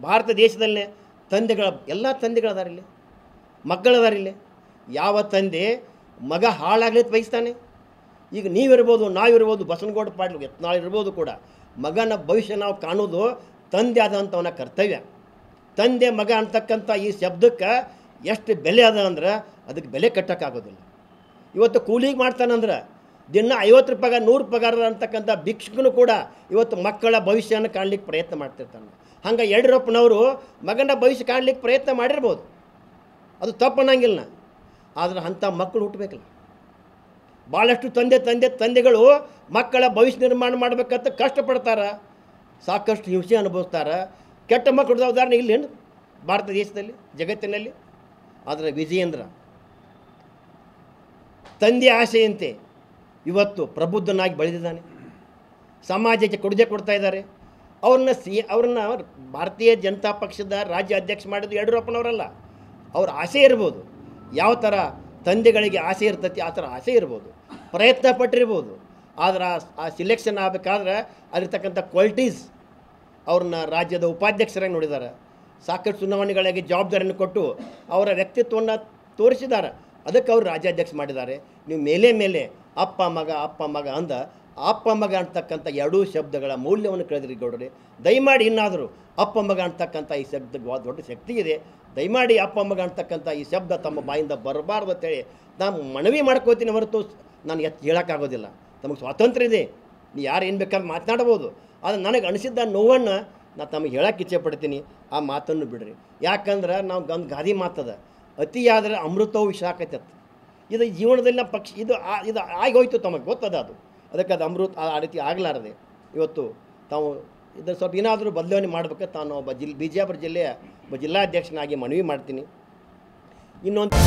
ಭಾರತ ದೇಶದಲ್ಲೇ ತಂದೆಗಳ ಎಲ್ಲ ತಂದೆಗಳದಾರ ಇಲ್ಲಿ, ಮಕ್ಕಳದಾರ ಇಲ್ಲಿ. ಯಾವ ತಂದೆ ಮಗ ಹಾಳಾಗ್ಲಿಕ್ಕೆ ಬಯಸ್ತಾನೆ? ಈಗ ನೀವಿರ್ಬೋದು, ನಾವಿರ್ಬೋದು, ಬಸವನಗೌಡ ಪಾಟೀಲ್ ಯತ್ನಾಳ್ ಇರ್ಬೋದು ಕೂಡ, ಮಗನ ಭವಿಷ್ಯ ನಾವು ಕಾಣೋದು ತಂದೆ ಆದಂಥವನ ಕರ್ತವ್ಯ. ತಂದೆ ಮಗ ಅಂತಕ್ಕಂಥ ಈ ಶಬ್ದಕ್ಕೆ ಎಷ್ಟು ಬೆಲೆ ಅದ ಅಂದ್ರೆ ಅದಕ್ಕೆ ಬೆಲೆ ಕಟ್ಟೋಕ್ಕಾಗೋದಿಲ್ಲ. ಇವತ್ತು ಕೂಲಿಗೆ ಮಾಡ್ತಾನಂದ್ರೆ ದಿನ 50 ಪಗಾರ 100 ಪಗಾರ ಅಂತಕ್ಕಂಥ ಭಿಕ್ಷುಕನು ಕೂಡ ಇವತ್ತು ಮಕ್ಕಳ ಭವಿಷ್ಯನ ಕಾಣಲಿಕ್ಕೆ ಪ್ರಯತ್ನ ಮಾಡ್ತಿರ್ತಾನೆ. ಹಂಗೆ ಯಡಿಯೂರಪ್ಪನವರು ಮಗನ ಭವಿಷ್ಯ ಕಾಣಲಿಕ್ಕೆ ಪ್ರಯತ್ನ ಮಾಡಿರ್ಬೋದು, ಅದು ತಪ್ಪನ್ನಂಗಿಲ್ಲ. ಆದರೆ ಅಂಥ ಮಕ್ಕಳು ಹುಟ್ಟಬೇಕಲ್ಲ. ಭಾಳಷ್ಟು ತಂದೆಗಳು ಮಕ್ಕಳ ಭವಿಷ್ಯ ನಿರ್ಮಾಣ ಮಾಡಬೇಕಂತ ಕಷ್ಟಪಡ್ತಾರೆ, ಸಾಕಷ್ಟು ಹಿಂಸೆ ಅನುಭವಿಸ್ತಾರೆ. ಕೆಟ್ಟ ಮಕ್ಕಳು ಉದಾಹರಣೆ ಇಲ್ಲೇನು ಭಾರತ ದೇಶದಲ್ಲಿ, ಜಗತ್ತಿನಲ್ಲಿ. ಆದರೆ ವಿಜಯೇಂದ್ರ ತಂದೆ ಆಸೆಯಂತೆ ಇವತ್ತು ಪ್ರಬುದ್ಧನಾಗಿ ಬೆಳೆದಿದ್ದಾನೆ. ಸಮಾಜಕ್ಕೆ ಕೊಡುಗೆ ಕೊಡ್ತಾ ಇದ್ದಾರೆ. ಅವ್ರನ್ನ ಭಾರತೀಯ ಜನತಾ ಪಕ್ಷದ ರಾಜ್ಯ ಅಧ್ಯಕ್ಷ ಮಾಡಿದ್ದು ಯಡಿಯೂರಪ್ಪನವರಲ್ಲ. ಅವ್ರ ಆಸೆ ಇರ್ಬೋದು, ಯಾವ ಥರ ತಂದೆಗಳಿಗೆ ಆಸೆ ಇರ್ತೈತಿ ಆ ಥರ ಆಸೆ ಇರ್ಬೋದು, ಪ್ರಯತ್ನ ಪಟ್ಟಿರ್ಬೋದು. ಆದರೆ ಆ ಸಿಲೆಕ್ಷನ್ ಆಗಬೇಕಾದ್ರೆ ಅಲ್ಲಿರ್ತಕ್ಕಂಥ ಕ್ವಾಲಿಟೀಸ್ ಅವ್ರನ್ನ ರಾಜ್ಯದ ಉಪಾಧ್ಯಕ್ಷರಾಗಿ ನೋಡಿದ್ದಾರೆ. ಸಾಕಷ್ಟು ಚುನಾವಣೆಗಳಿಗೆ ಜವಾಬ್ದಾರಿಯನ್ನು ಕೊಟ್ಟು ಅವರ ವ್ಯಕ್ತಿತ್ವವನ್ನು ತೋರಿಸಿದ್ದಾರೆ. ಅದಕ್ಕೆ ಅವರು ರಾಜ್ಯಾಧ್ಯಕ್ಷ ಮಾಡಿದ್ದಾರೆ. ನೀವು ಮೇಲೆ ಅಪ್ಪ ಮಗ ಅಂದ ಅಪ್ಪ ಮಗ ಅಂತಕ್ಕಂಥ ಎರಡೂ ಶಬ್ದಗಳ ಮೌಲ್ಯವನ್ನು ಕಳೆದ್ರಿ ಗೌಡ್ರೆ. ದಯಮಾಡಿ ಇನ್ನಾದರೂ ಅಪ್ಪ ಮಗ ಅಂತಕ್ಕಂಥ ಈ ಶಬ್ದಕ್ಕೆ ದೊಡ್ಡ ಶಕ್ತಿ ಇದೆ. ದಯಮಾಡಿ ಅಪ್ಪ ಮಗ ಅಂತಕ್ಕಂಥ ಈ ಶಬ್ದ ತಮ್ಮ ಬಾಯಿಂದ ಬರಬಾರ್ದು ಅಂತೇಳಿ ನಾನು ಮನವಿ ಮಾಡ್ಕೋತೀನಿ ಹೊರತು ನಾನು ಹೇಳೋಕ್ಕಾಗೋದಿಲ್ಲ. ತಮಗೆ ಸ್ವಾತಂತ್ರ್ಯ ಇದೆ, ನೀವು ಯಾರು ಏನು ಬೇಕಾದ್ರೆ ಮಾತನಾಡ್ಬೋದು. ಆದರೆ ನನಗೆ ಅನಿಸಿದ್ದ ನೋವನ್ನು ನಾನು ತಮಗೆ ಹೇಳೋಕ್ಕೆ ಇಚ್ಛೆ ಪಡ್ತೀನಿ. ಆ ಮಾತನ್ನು ಬಿಡ್ರಿ. ಯಾಕಂದ್ರೆ ನಾವು ಒಂದು ಗಾದಿ ಮಾತದ, ಅತಿಯಾದರೆ ಅಮೃತವು ವಿಷ ಆಕೈತತ್. ಇದು ಜೀವನದಲ್ಲಿ ನಮ್ಮ ಪಕ್ಷ ಇದು ಆಗಿ ಹೋಯ್ತು, ತಮಗೆ ಗೊತ್ತದ ಅದು. ಅದಕ್ಕೆ ಅದು ಅಮೃತ ಆ ರೀತಿ ಆಗಲಾರದೆ ಇವತ್ತು ತಾವು ಇದನ್ನು ಸ್ವಲ್ಪ ಏನಾದರೂ ಬದಲಾವಣೆ ಮಾಡಬೇಕಂತ ನಾನು ಒಬ್ಬ ಬಿಜಾಪುರ ಜಿಲ್ಲೆಯ ಒಬ್ಬ ಜಿಲ್ಲಾಧ್ಯಕ್ಷನಾಗಿ ಮನವಿ ಮಾಡ್ತೀನಿ. ಇನ್ನೊಂದು